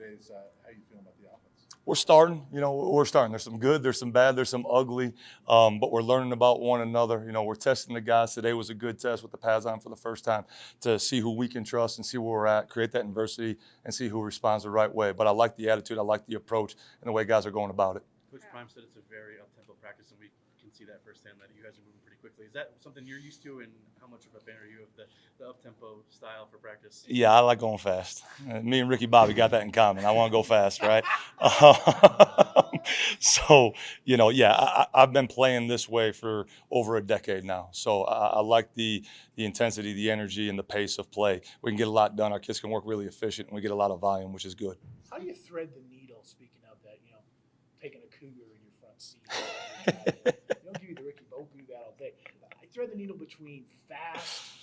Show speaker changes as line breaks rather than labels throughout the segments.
days. How you feeling about the offense?
We're starting. We're starting. There's some good, there's some bad, there's some ugly, but we're learning about one another. We're testing the guys. Today was a good test with the pads on for the first time to see who we can trust and see where we're at, create that adversity, and see who responds the right way. But I like the attitude, I like the approach, and the way guys are going about it.
Coach Prime said it's a very up-tempo practice, and we can see that firsthand that you guys are moving pretty quickly. Is that something you're used to, and how much of a fan are you of the up-tempo style for practice?
Yeah, I like going fast. Me and Ricky Bobby got that in common. I want to go fast, right? So, I've been playing this way for over a decade now. So I like the intensity, the energy, and the pace of play. We can get a lot done. Our kids can work really efficient, and we get a lot of volume, which is good.
How do you thread the needle, speaking of that, taking a cougar in your front seat? You don't give you the Ricky Boat do that all day. I thread the needle between fast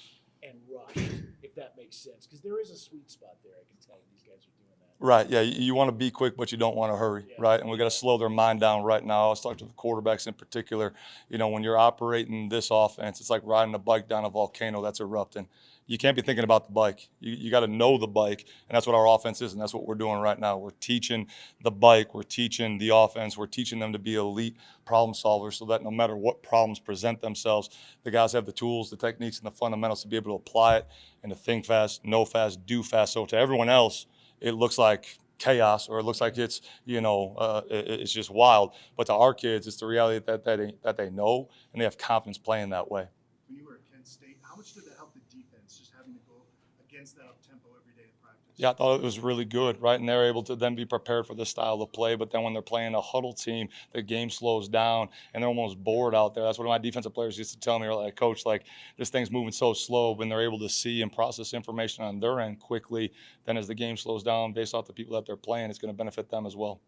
and rush, if that makes sense. Because there is a sweet spot there, I can tell you. These guys are doing that.
Right, yeah, you want to be quick, but you don't want to hurry, right? And we got to slow their mind down right now. I'll start with the quarterbacks in particular. When you're operating this offense, it's like riding a bike down a volcano that's erupting. You can't be thinking about the bike. You got to know the bike, and that's what our offense is, and that's what we're doing right now. We're teaching the bike, we're teaching the offense, we're teaching them to be elite problem solvers so that no matter what problems present themselves, the guys have the tools, the techniques, and the fundamentals to be able to apply it and to think fast, know fast, do fast. So to everyone else, it looks like chaos, or it looks like it's it's just wild. But to our kids, it's the reality that they know, and they have confidence playing that way.
When you were at Kent State, how much did that help the defense, just having to go against that up tempo every day in practice?
Yeah, I thought it was really good, right? And they're able to then be prepared for this style of play. But then when they're playing a huddle team, the game slows down and they're almost bored out there. That's what my defensive players used to tell me, like, Coach, like, this thing's moving so slow. When they're able to see and process information on their end quickly, then as the game slows down based off the people that they're playing, it's going to benefit them as well.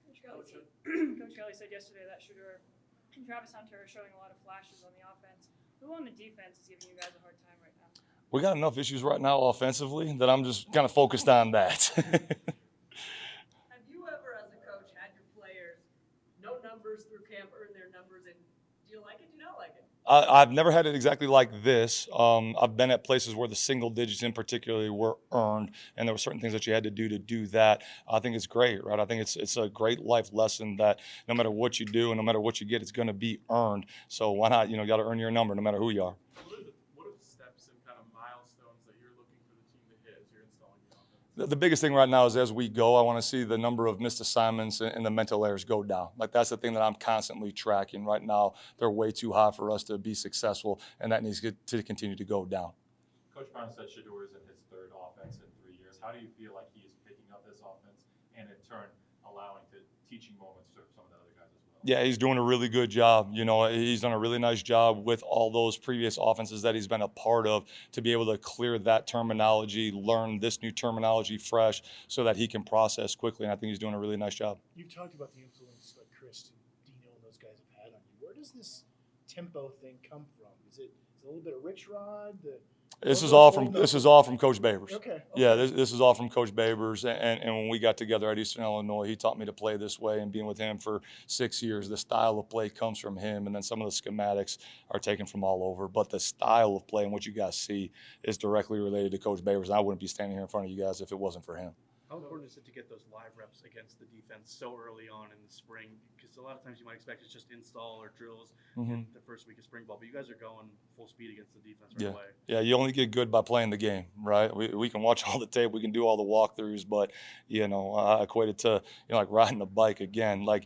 Coach Kelly said yesterday that Shedeur and Travis Hunter are showing a lot of flashes on the offense. Who on the defense is giving you guys a hard time right now?
We got enough issues right now offensively that I'm just kind of focused on that.
Have you ever, as a coach, had your players know numbers through camp, earn their numbers, and do you like it? Do you not like it?
I've never had it exactly like this. I've been at places where the single digits in particular were earned, and there were certain things that you had to do that. I think it's great, right? I think it's a great life lesson that no matter what you do and no matter what you get, it's going to be earned. So why not, you got to earn your number no matter who you are.
What are the steps and kind of milestones that you're looking for the team to hit as you're installing the offense?
The biggest thing right now is as we go, I want to see the number of missed assignments and the mental errors go down. Like, that's the thing that I'm constantly tracking right now. They're way too high for us to be successful, and that needs to continue to go down.
Coach Brown said Shedeur is in his third offense in 3 years. How do you feel like he is picking up this offense and in turn allowing to teaching moments for some of the other guys as well?
Yeah, he's doing a really good job. He's done a really nice job with all those previous offenses that he's been a part of to be able to clear that terminology, learn this new terminology fresh so that he can process quickly. And I think he's doing a really nice job.
You've talked about the influence that Chris and Dino and those guys have had on you. Where does this tempo thing come from? Is it a little bit of Rich Rod?
This is all from Coach Babers.
Okay.
Yeah, this is all from Coach Babers. And when we got together at Eastern Illinois, he taught me to play this way. And being with him for 6 years, the style of play comes from him. And then some of the schematics are taken from all over. But the style of play and what you guys see is directly related to Coach Babers. And I wouldn't be standing here in front of you guys if it wasn't for him.
How important is it to get those live reps against the defense so early on in the spring? Because a lot of times you might expect it's just install or drills in the first week of spring ball, but you guys are going full speed against the defense right away.
Yeah, you only get good by playing the game, right? We can watch all the tape, we can do all the walkthroughs, but I equate it to like riding a bike again. Like,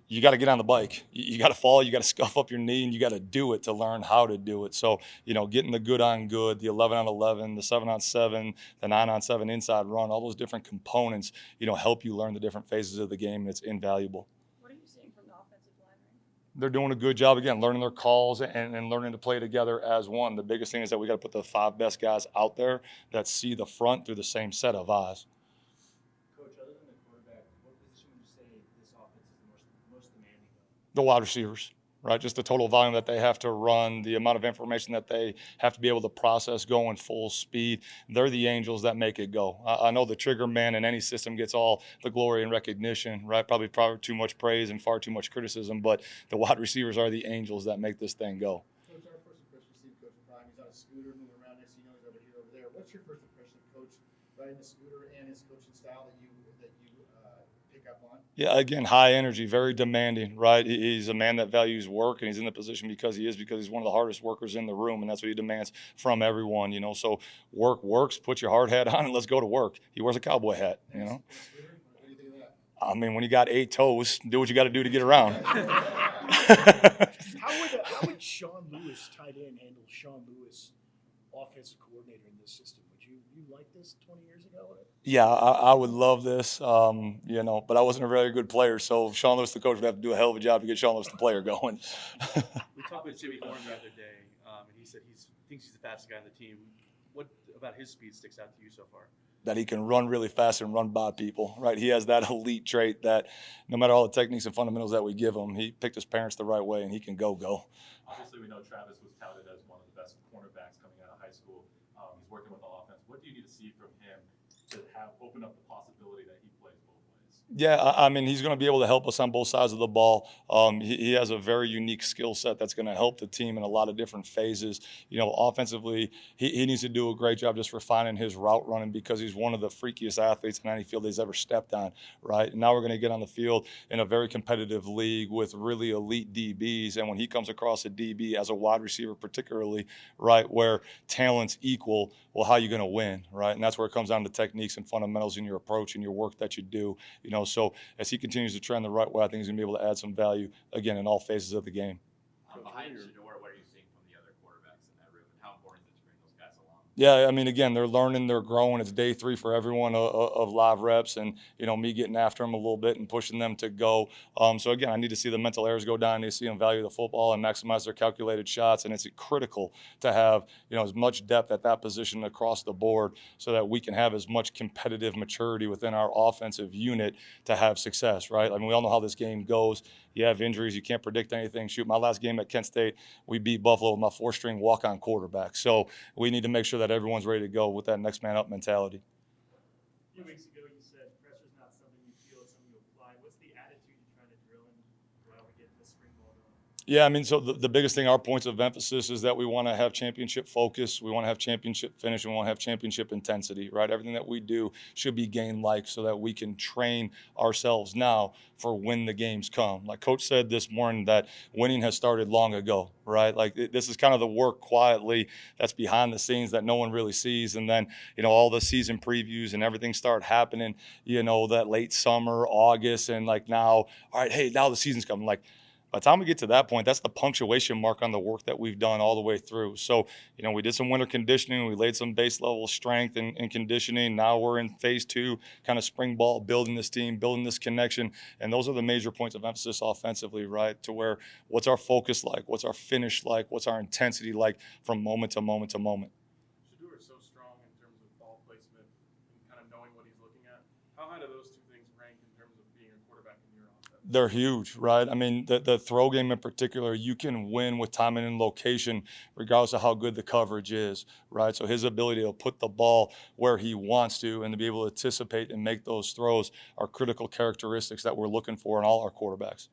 you got to get on the bike. You got to fall. You got to scuff up your knee, and you got to do it to learn how to do it. So, getting the good on good, the 11 on 11, the 7 on 7, the 9 on 7 inside run, all those different components, help you learn the different phases of the game, and it's invaluable.
What are you seeing from the offensive line?
They're doing a good job, again, learning their calls and learning to play together as one. The biggest thing is that we got to put the 5 best guys out there that see the front through the same set of eyes. The wide receivers, right? Just the total volume that they have to run, the amount of information that they have to be able to process going full speed. They're the angels that make it go. I know the trigger man in any system gets all the glory and recognition, right? Probably too much praise and far too much criticism, but the wide receivers are the angels that make this thing go.
Coach, our first impression of Coach Prime, he's on a scooter moving around. Next thing you know, he's over here, over there. What's your first impression of Coach riding the scooter and his coaching style that you
Yeah, again, high energy, very demanding, right? He's a man that values work, and he's in the position because he's one of the hardest workers in the room, and that's what he demands from everyone, you know. So work works, put your hard hat on, and let's go to work. He wears a cowboy hat, you know.
What do you think of that?
I mean, when you got 8 toes, do what you got to do to get around.
How would Sean Lewis, tight end, handle Sean Lewis, offensive coordinator in this system? Would you like this 20 years ago?
Yeah, I would love this, you know, but I wasn't a very good player, so Sean Lewis, the coach, would have to do a hell of a job to get Sean Lewis, the player, going.
We talked with Jimmy Horn the other day, and he said thinks he's the fastest guy on the team. What about his speed sticks out to you so far?
That he can run really fast and run by people, right? He has that elite trait that no matter all the techniques and fundamentals that we give him, he picked his parents the right way, and he can go.
Obviously, we know Travis was touted as one of the best cornerbacks coming out of high school. He's working with the offense. What do you need to see from him to have open up the possibility that he plays both ways?
Yeah, I mean, he's going to be able to help us on both sides of the ball. He has a very unique skill set that's going to help the team in a lot of different phases. You know, offensively, he needs to do a great job just refining his route running because he's one of the freakiest athletes in any field he's ever stepped on, right? And now we're going to get on the field in a very competitive league with really elite DBs. And when he comes across a DB as a wide receiver particularly, right, where talent's equal, well, how are you going to win, right? And that's where it comes down to techniques and fundamentals in your approach and your work that you do. You know, so as he continues to trend the right way, I think he's going to be able to add some value, again, in all phases of the game.
Behind Shedeur, what are you seeing from the other quarterbacks in that room, and how important is it to bring those guys along?
Yeah, I mean, again, they're learning, they're growing. It's day 3 for everyone of live reps, and you know, me getting after them a little bit and pushing them to go. So again, I need to see the mental errors go down. I need to see them value the football and maximize their calculated shots. And it's critical to have, you know, as much depth at that position across the board, so that we can have as much competitive maturity within our offensive unit to have success. Right? I mean, we all know how this game goes. You have injuries, you can't predict anything. Shoot, my last game at Kent State, we beat Buffalo with my 4-string walk-on quarterback. So we need to make sure that everyone's ready to go with that next man up mentality.
A few weeks ago, you said pressure's not something you feel, it's something you apply. What's the attitude you're trying to drill in while we get this spring ball going?
Yeah, I mean, so the biggest thing, our points of emphasis is that we want to have championship focus, we want to have championship finish, and we want to have championship intensity, right? Everything that we do should be game-like so that we can train ourselves now for when the games come. Like Coach said this morning, that winning has started long ago, right? Like this is kind of the work quietly that's behind the scenes that no one really sees. And then, you know, all the season previews and everything start happening, you know, that late summer, August, and like now, all right, hey, now the season's coming. Like, by the time we get to that point, that's the punctuation mark on the work that we've done all the way through. So, you know, we did some winter conditioning. We laid some base level strength and conditioning. Now we're in phase 2, kind of spring ball, building this team, building this connection. And those are the major points of emphasis offensively, right? To where what's our focus like? What's our finish like? What's our intensity like from moment to moment to moment?
Shedeur is so strong in terms of ball placement and kind of knowing what he's looking at. How high do those two things rank in terms of being a quarterback in your offense?
They're huge, right? I mean, the throw game in particular, you can win with timing and location regardless of how good the coverage is, right? So his ability to put the ball where he wants to and to be able to anticipate and make those throws are critical characteristics that we're looking for in all our quarterbacks.